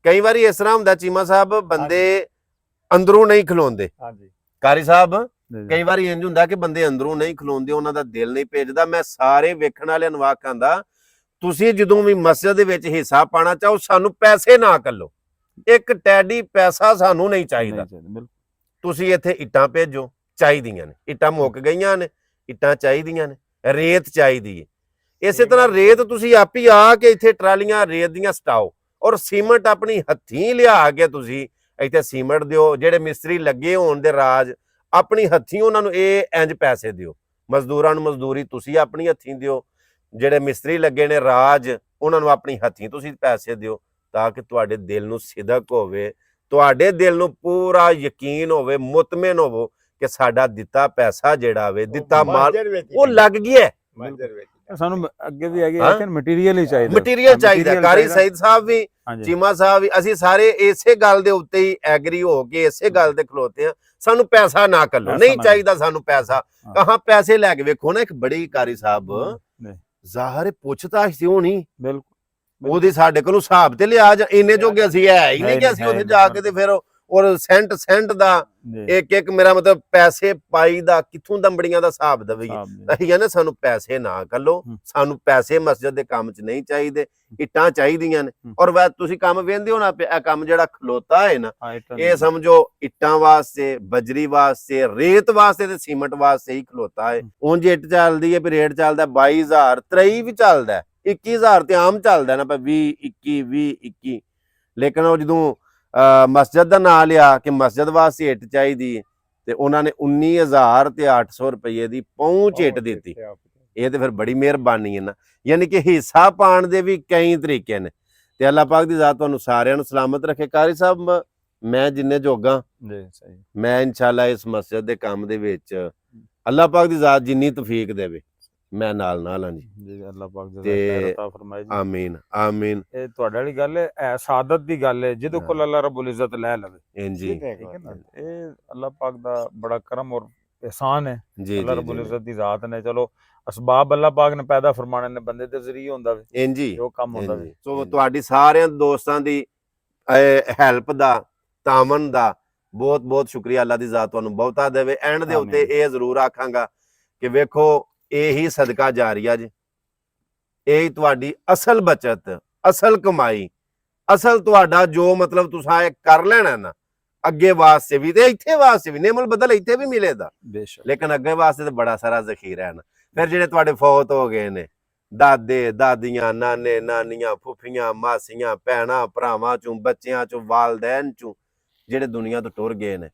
ਕਈ ਵਾਰੀ ਇਸ ਤਰ੍ਹਾਂ ਹੁੰਦਾ ਚੀਮਾ ਸਾਹਿਬ, ਬੰਦੇ ਅੰਦਰੋਂ ਨਹੀਂ ਖਲੋਂਦੇ। ਹਾਂਜੀ ਕਾਰੀ ਸਾਹਿਬ ਕਈ ਵਾਰੀ ਇੰਜ ਹੁੰਦਾ ਕਿ ਬੰਦੇ ਅੰਦਰੋਂ ਨਹੀਂ ਖਲੋਂਦੇ, ਉਹਨਾਂ ਦਾ ਦਿਲ ਨਹੀਂ ਭੇਜਦਾ। ਮੈਂ ਸਾਰੇ ਵੇਖਣ ਵਾਲਿਆਂ ਨੂੰ ਆਖਾਂਗਾ, ਤੁਸੀਂ ਜਦੋਂ ਵੀ ਮਸਜਿਦ ਦੇ ਵਿੱਚ ਹਿੱਸਾ ਪਾਣਾ ਚਾਹੋ, ਸਾਨੂੰ ਪੈਸੇ ਨਾ ਕੱਲੋ, ਇੱਕ ਟੈਡੀ ਪੈਸਾ ਸਾਨੂੰ ਨਹੀਂ ਚਾਹੀਦਾ। ਤੁਸੀਂ ਇੱਥੇ ਇੱਟਾਂ ਭੇਜੋ, ਚਾਹੀਦੀਆਂ ਨੇ, ਇੱਟਾਂ ਮੁੱਕ ਗਈਆਂ ਨੇ, ਇੱਟਾਂ ਚਾਹੀਦੀਆਂ ਨੇ, ਰੇਤ ਚਾਹੀਦੀ ਹੈ। ਇਸੇ ਤਰ੍ਹਾਂ ਰੇਤ ਤੁਸੀਂ ਆਪ ਹੀ ਆ ਕੇ ਇੱਥੇ ਟਰਾਲੀਆਂ ਰੇਤ ਦੀਆਂ ਸਟਾਓ, ਔਰ ਸੀਮੈਂਟ ਆਪਣੀ ਹੱਥੀਂ ਲਿਆ ਕੇ ਤੁਸੀਂ ਇੱਥੇ ਸੀਮੈਂਟ ਦਿਓ। ਜਿਹੜੇ ਮਿਸਤਰੀ ਲੱਗੇ ਹੋਣ ਦੇ ਰਾਜ, ਆਪਣੀ ਹੱਥੀਂ ਉਹਨਾਂ ਨੂੰ ਇਹ ਇੰਜ ਪੈਸੇ ਦਿਓ। ਮਜ਼ਦੂਰਾਂ ਨੂੰ ਮਜ਼ਦੂਰੀ ਤੁਸੀਂ ਆਪਣੀ ਹੱਥੀਂ ਦਿਓ, ਜਿਹੜੇ ਮਿਸਤਰੀ ਲੱਗੇ ਨੇ ਰਾਜ, ਉਹਨਾਂ ਨੂੰ ਆਪਣੀ ਹੱਥੀਂ ਤੁਸੀਂ ਪੈਸੇ ਦਿਓ, ਤਾਂ ਕਿ ਤੁਹਾਡੇ ਦਿਲ ਨੂੰ ਸਿਦਕ ਹੋਵੇ, ਤੁਹਾਡੇ ਦਿਲ ਨੂੰ ਪੂਰਾ ਯਕੀਨ ਹੋਵੇ, ਮੁਤਮਿਨ ਹੋਵੋ ਕਿ ਸਾਡਾ ਦਿੱਤਾ ਪੈਸਾ ਜਿਹੜਾ ਵੇ, ਦਿੱਤਾ ਮਾਲ ਉਹ ਲੱਗ ਗਿਆ। ਸਾਨੂੰ ਅੱਗੇ ਵੀ ਹੈਗੇ ਲੇਕਿਨ ਮਟੀਰੀਅਲ ਹੀ ਚਾਹੀਦਾ, ਮਟੀਰੀਅਲ ਚਾਹੀਦਾ। ਕਾਰੀ ਸਈਦ ਸਾਹਿਬ ਵੀ, ਚੀਮਾ ਸਾਹਿਬ ਵੀ, ਅਸੀਂ ਸਾਰੇ ਇਸੇ ਗੱਲ ਦੇ ਉੱਤੇ ਹੀ ਐਗਰੀ ਹੋ ਕੇ ਇਸੇ ਗੱਲ ਤੇ ਖਲੋਤੇ ਆ, ਸਾਨੂੰ ਪੈਸਾ ਨਾ ਕੱਲੋ, ਨਹੀਂ ਚਾਹੀਦਾ ਸਾਨੂੰ ਪੈਸਾ। ਕਹਾਂ ਪੈਸੇ ਲੈ ਕੇ ਵੇਖੋ ਨਾ, ਇੱਕ ਬੜੀ ਕਾਰੀ ਸਾਹਿਬ ਜ਼ਾਹਰ ਪੁੱਛਤਾਛ ਸੀ ਹੋਣੀ, ਬਿਲਕੁਲ ਉਹਦੀ ਸਾਡੇ ਕੋਲੋਂ ਹਿਸਾਬ ਤੇ ਲਿਆ ਜਾ, ਇੰਨੇ ਜੋਗੇ ਅਸੀਂ ਹੈ ਹੀ ਨਹੀਂ ਕਿ ਅਸੀਂ ਉੱਥੇ ਜਾ ਕੇ ਤੇ ਫਿਰ ਔਰ ਸੈਂਟ ਦਾ ਇੱਕ ਮੇਰਾ ਮਤਲਬ ਪੈਸੇ ਪਾਈ ਦਾ ਕਿੱਥੋਂ ਦੰਬੜੀਆਂ ਦਾ ਹਿਸਾਬ ਦਵਈਏ। ਅਸੀਂ ਕਹਿੰਦੇ ਸਾਨੂੰ ਪੈਸੇ ਨਾ ਕੱਲੋ, ਸਾਨੂੰ ਪੈਸੇ ਮਸਜਿਦ ਦੇ ਕੰਮ 'ਚ ਨਹੀਂ ਚਾਹੀਦੇ, ਇੱਟਾਂ ਚਾਹੀਦੀਆਂ ਨੇ। ਔਰ ਵੈ ਤੁਸੀਂ ਕੰਮ ਵੇਖਦੇ ਹੋ ਨਾ, ਇਹ ਕੰਮ ਜਿਹੜਾ ਖਲੋਤਾ ਹੈ ਨਾ, ਇਹ ਸਮਝੋ ਇੱਟਾਂ ਵਾਸਤੇ, ਬਜਰੀ ਵਾਸਤੇ, ਰੇਤ ਵਾਸਤੇ ਤੇ ਸੀਮੈਂਟ ਵਾਸਤੇ ਹੀ ਖਲੋਤਾ ਹੈ। ਉਂਝ ਇੱਟ ਚੱਲਦੀ ਹੈ ਵੀ ਰੇਟ ਚੱਲਦਾ 22,000, 23 ਵੀ ਚੱਲਦਾ, 21,000 ਤੇ ਆਮ ਚੱਲਦਾ ਨਾ, 20, 21, ਲੇਕਿਨ ਉਹ ਜਦੋਂ ਮਸਜਿਦ ਦਾ ਨਾਂ ਲਿਆ ਕਿ ਮਸਜਿਦ ਵਾਸਤੇ ਇੱਟ ਚਾਹੀਦੀ ਹੈ, ਤੇ ਉਹਨਾਂ ਨੇ 19,800 ਰੁਪਏ ਦੀ ਪਹੁੰਚ ਇੱਟ ਦਿੱਤੀ। ਇਹ ਤੇ ਫਿਰ ਬੜੀ ਮਿਹਰਬਾਨੀ ਹੈ ਨਾ। ਯਾਨੀ ਕਿ ਹਿੱਸਾ ਪਾਉਣ ਦੇ ਵੀ ਕਈ ਤਰੀਕੇ ਨੇ, ਤੇ ਅੱਲਾਹ ਪਾਕ ਦੀ ਜ਼ਾਤ ਤੁਹਾਨੂੰ ਸਾਰਿਆਂ ਨੂੰ ਸਲਾਮਤ ਰੱਖੇ। ਕਾਰੀ ਸਾਹਿਬ ਮੈਂ ਜਿੰਨੇ ਜੋਗਾ ਮੈਂ ਇਨਸ਼ਾਅੱਲਾ ਇਸ ਮਸਜਿਦ ਦੇ ਕੰਮ ਦੇ ਵਿੱਚ ਅੱਲਾਹ ਪਾਕ ਦੀ ਜ਼ਾਤ ਜਿੰਨੀ ਤੌਫੀਕ ਦੇਵੇ, ਮੈਂ ਨਾਲ ਹਾਂ ਜੀ। ਅੱਲਾਹ ਪਾਕ ਦੀ ਜ਼ਾਤ अता फरमाए जी। ਆਮੀਨ ਆਮੀਨ। ਇਹ ਤੁਹਾਡੇ ਵਾਲੀ ਗੱਲ ਹੈ, ਸਾਦਤ ਦੀ ਗੱਲ ਹੈ, ਜਿਹਦੇ ਕੋਲ ਅੱਲਾਹ ਰੱਬੁਲ ਇੱਜ਼ਤ ਲੈ ਲਵੇ ਜੀ। ਇਹ ਅੱਲਾਹ ਪਾਕ ਦਾ ਬੜਾ ਕਰਮ ਔਰ एहसान है जी। अल्लाह रब्बुल इज्जत दी जात ने। चलो असबाब अल्लाह पाक ने पैदा फरमाने ने, बंदे दे जरिए ਹੁੰਦਾ ਵੇ जी ਜੋ ਕੰਮ ਹੁੰਦਾ ਵੇ। ਸੋ ਤੁਹਾਡੀ ਸਾਰਿਆਂ ਦੋਸਤਾਂ ਦੀ ਹੈਲਪ ਦਾ, ਤਾਮਨ ਦਾ ਬਹੁਤ ਬਹੁਤ ਸ਼ੁਕਰੀਆ। ਅੱਲਾਹ ਦੀ ਜ਼ਾਤ ਤੁਹਾਨੂੰ ਬਹੁਤਾ ਦੇਵੇ। ਐਂਡ ਦੇ ਉੱਤੇ ਇਹ ਜ਼ਰੂਰ ਆਖਾਂਗਾ ਕਿ ਵੇਖੋ, ਇਹੀ ਸਦਕਾ ਜਾਰੀਆ ਜੀ, ਇਹੀ ਤੁਹਾਡੀ ਅਸਲ ਬਚਤ, ਅਸਲ ਕਮਾਈ, ਅਸਲ ਤੁਹਾਡਾ ਜੋ ਮਤਲਬ ਤੁਸੀਂ ਇਹ ਕਰ ਲੈਣਾ ਨਾ, ਅੱਗੇ ਵਾਸਤੇ ਵੀ ਤੇ ਇੱਥੇ ਵਾਸਤੇ ਵੀ, ਨੇਮਲ ਬਦਲ ਇੱਥੇ ਵੀ ਮਿਲੇਗਾ ਬੇਸ਼ੱਕ, ਲੇਕਿਨ ਅੱਗੇ ਵਾਸਤੇ ਤੇ ਬੜਾ ਸਾਰਾ ਜ਼ਖੀਰਾ ਹੈ ਨਾ। ਫਿਰ ਜਿਹੜੇ ਤੁਹਾਡੇ ਫੌਤ ਹੋ ਗਏ ਨੇ, ਦਾਦੇ ਦਾਦੀਆਂ, ਨਾਨੇ ਨਾਨੀਆਂ, ਫੁੱਫੀਆਂ, ਮਾਸੀਆਂ, ਭੈਣਾਂ ਭਰਾਵਾਂ ਚੋਂ, ਬੱਚਿਆਂ ਚੋਂ, ਵਾਲਦੈਨ ਚੋਂ, ਜਿਹੜੇ ਦੁਨੀਆ ਤੋਂ ਟੁਰ ਗਏ ਨੇ,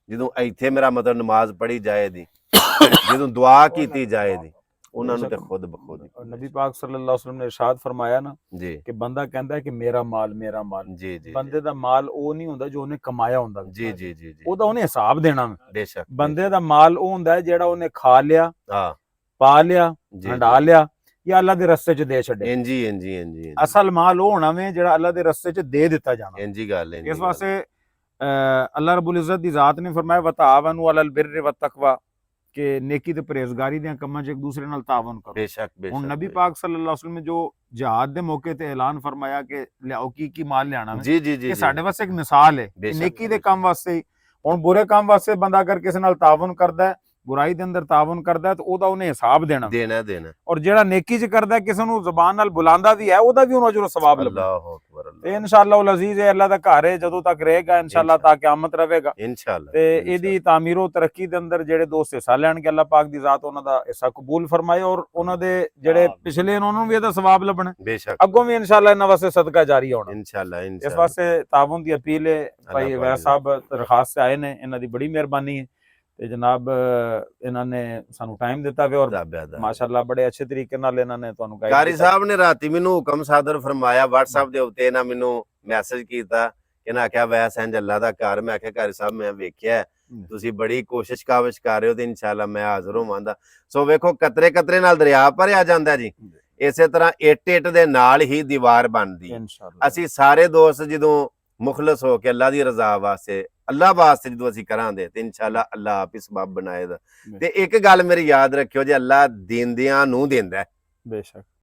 ਜਦੋਂ ਇੱਥੇ ਮੇਰਾ ਮਤਲਬ ਨਮਾਜ਼ ਪੜ੍ਹੀ ਜਾਏ ਦੀ, ਜਦੋਂ ਦੁਆ ਕੀਤੀ ਜਾਏ ਦੀ, ਉਹਨਾਂ ਨੂੰ ਤੇ ਖੁਦ ਬਖੁਦ ਨਬੀ ਪਾਕ सल्लल्लाहु अलैहि वसल्लम ने इरशाद फरमाया ना जी कि बंदा कहता है कि मेरा माल जी जी। ਬੰਦੇ ਦਾ ਮਾਲ ਉਹ ਨਹੀਂ ਹੁੰਦਾ ਜੋ ਉਹਨੇ ਕਮਾਇਆ ਹੁੰਦਾ जी जी जी जी। ਉਹਦਾ ਉਹਨੇ ਹਿਸਾਬ ਦੇਣਾ। ਬੇਸ਼ੱਕ ਬੰਦੇ ਦਾ ਮਾਲ ਉਹ ਹੁੰਦਾ ਹੈ ਜਿਹੜਾ ਉਹਨੇ ਖਾ ਲਿਆ, ਹਾਂ, ਪਾ ਲਿਆ, ਹੰਡਾ ਲਿਆ, ਜਾਂ ਅੱਲਾਹ ਦੇ ਰਸਤੇ 'ਚ ਦੇ ਛੱਡੇ। ਇੰਜੀ ਇੰਜੀ ਇੰਜੀ। ਅਸਲ ਮਾਲ ਉਹ ਹੋਣਾ ਵੇ ਜਿਹੜਾ ਅੱਲਾਹ ਦੇ ਰਸਤੇ 'ਚ ਦੇ ਦਿੱਤਾ ਜਾਣਾ। ਇੰਜੀ ਗੱਲ ਹੈ। ਇਸ ਵਾਸਤੇ ਅੱਲਾਹ ਰੱਬੁਲ ਇੱਜ਼ਤ ਦੀ ਜ਼ਾਤ ਨੇ ਫਰਮਾਇਆ ਵਤਾਵਨੂ ਅਲਲ ਬਿਰਰਿ ਵਤਕਵਾ, ਕਿ नेकी ਤੇ ਪਰਹੇਜ਼ਗਾਰੀ ਦੇ ਕੰਮਾਂ 'ਚ ਇੱਕ ਦੂਸਰੇ ਨਾਲ ਤਾਵਨ ਕਰੋ। ਬੇਸ਼ੱਕ ਬੇਸ਼ੱਕ। ਹੁਣ ਨਬੀ ਪਾਕ ਸੱਲੱਲਾਹੁ ਅਲੈहि ਵਸੱਲਮ ਨੇ ਜੋ ਜਿਹਾਦ ਦੇ ਮੌਕੇ ਤੇ ਐਲਾਨ ਫਰਮਾਇਆ ਕਿ ਲਿਆਓ ਕੀ ਮਾਲ ਲਿਆਣਾ ਜੀ ਜੀ ਜੀ, ਇਹ ਸਾਡੇ ਵਾਸਤੇ ਇੱਕ ਮਿਸਾਲ ਹੈ। ਨੇਕੀ ਦੇ ਕੰਮ ਵਾਸਤੇ। ਹੁਣ ਬੁਰੇ ਕੰਮ ਵਾਸਤੇ ਬੰਦਾ ਅਗਰ ਕਿਸੇ ਨਾਲ ਤਾਵਨ ਕਰਦਾ ਹੈ, बुराई ਦੇ ਅੰਦਰ ਤਾਵਨ ਕਰਦਾ ਹੈ, ਤਾਂ ਉਹਦਾ ਉਹਨੇ ਹਿਸਾਬ ਦੇਣਾ ਦੇਣਾ। ਔਰ ਜਿਹੜਾ ਨੇਕੀ 'ਚ ਕਰਦਾ, ਕਿਸੇ ਨੂੰ ਜ਼ਬਾਨ ਨਾਲ ਬੁਲਾਉਂਦਾ ਵੀ ਹੈ, ਉਹਦਾ ਵੀ ਉਹਨੂੰ ਅਜਰ ਸਵਾਬ ਲੱਭਦਾ। ਅੱਲਾਹੁ ਅਕਬਰ। ਤੇ ਇਨਸ਼ਾਅੱਲਾਹੁਲ ਅਜ਼ੀਜ਼ ਇਹ ਅੱਲਾਹ ਦਾ ਘਰ ਹੈ, ਜਦੋਂ ਤੱਕ ਰਹੇਗਾ ਇਨਸ਼ਾਅੱਲਾਹ ਤਾਂ ਕਿਆਮਤ ਰਹੇਗਾ ਇਨਸ਼ਾਅੱਲਾਹ। ਤੇ ਇਹਦੀ ਤਾਮੀਰੋ ਤਰੱਕੀ ਦੇ ਅੰਦਰ ਜਿਹੜੇ ਦੋਸਤ ਹਿੱਸਾ ਲੈਣਗੇ, ਅੱਲਾਹ ਪਾਕ ਦੀ ਜ਼ਾਤ ਉਹਨਾਂ ਦਾ ਹਿੱਸਾ ਕਬੂਲ ਫਰਮਾਏ, ਔਰ ਉਹਨਾਂ ਦੇ ਜਿਹੜੇ ਪਿਛਲੇ ਉਹਨਾਂ ਨੂੰ ਵੀ ਇਹਦਾ ਸਵਾਬ ਲੱਭਣਾ ਬੇਸ਼ੱਕ, ਅੱਗੋਂ ਵੀ ਇਨਸ਼ਾਅੱਲਾਹ ਇਹਨਾਂ ਵਾਸਤੇ ਸਦਕਾ ਜਾਰੀ ਹੋਣਾ ਇਨਸ਼ਾਅੱਲਾਹ। ਇਸ ਵਾਸਤੇ ਤਾਵਨ ਦੀ ਅਪੀਲ ਹੈ। ਭਾਈ ਵੈਸ ਸਾਹਿਬ ਦਰਖਾਸਤ ਆਏ ਨੇ, ਇਹਨਾਂ ਦੀ ਬੜੀ ਮਿਹਰਬਾਨੀ ਹੈ। ਤੇ ਜਨਾਬ ਇਹਨਾਂ ਨੇ ਸਾਨੂੰ ਟਾਈਮ ਦਿੱਤਾ ਵੇ, ਔਰ ਮਾਸ਼ਾਅੱਲਾ ਬੜੇ ਅੱਛੇ ਤਰੀਕੇ ਨਾਲ ਇਹਨਾਂ ਨੇ ਤੁਹਾਨੂੰ ਗਾਈਡ ਕੀਤਾ। ਕਾਰੀ ਸਾਹਿਬ ਨੇ ਰਾਤੀ ਮੈਨੂੰ ਹੁਕਮ ਸਾਦਰ ਫਰਮਾਇਆ, WhatsApp ਦੇ ਉੱਤੇ ਇਹਨਾਂ ਮੈਨੂੰ ਮੈਸੇਜ ਕੀਤਾ, ਇਹਨਾਂ ਆਖਿਆ ਵੈਸ ਇੰਜ ਅੱਲਾ ਦਾ ਘਰ। ਮੈਂ ਆਖਿਆ ਕਾਰੀ ਸਾਹਿਬ ਮੈਂ ਵੇਖਿਆ ਤੁਸੀਂ ਬੜੀ ਕੋਸ਼ਿਸ਼ ਕਾਵਿਸ਼ ਕਰ ਰਹੇ ਹੋ, ਤੇ ਇਨਸ਼ਾਅੱਲਾ ਮੈਂ ਹਾਜ਼ਰ ਹੋਵਾਂਗਾ। ਸੋ ਵੇਖੋ, ਕਤਰੇ ਕਤਰੇ ਨਾਲ ਦਰਿਆ ਭਰਿਆ ਜਾਂਦਾ ਜੀ, ਇਸੇ ਤਰ੍ਹਾਂ ਇੱਟ ਦੇ ਨਾਲ ਹੀ ਦੀਵਾਰ ਬਣਦੀ। ਅਸੀਂ ਸਾਰੇ ਦੋਸਤ ਜਦੋਂ ਮੁਖਲਸ ਹੋ ਕੇ ਅੱਲਾ ਦੀ ਰਜ਼ਾ ਵਾਸਤੇ, ਅੱਲਾ ਵਾਸਤੇ ਜਦੋਂ ਅਸੀਂ ਕਰਾਂਗੇ, ਤੇ ਇਨਸ਼ਾਅੱਲਾ ਅੱਲਾ ਆਪ ਹੀ ਸਬਬ ਬਣਾਏਗਾ। ਤੇ ਇੱਕ ਗੱਲ ਮੇਰੀ ਯਾਦ ਰੱਖਿਓ ਜੀ, ਅੱਲਾ ਦਿੰਦਿਆਂ ਨੂੰ ਦਿੰਦਾ ਬੇਸ਼ੱਕ।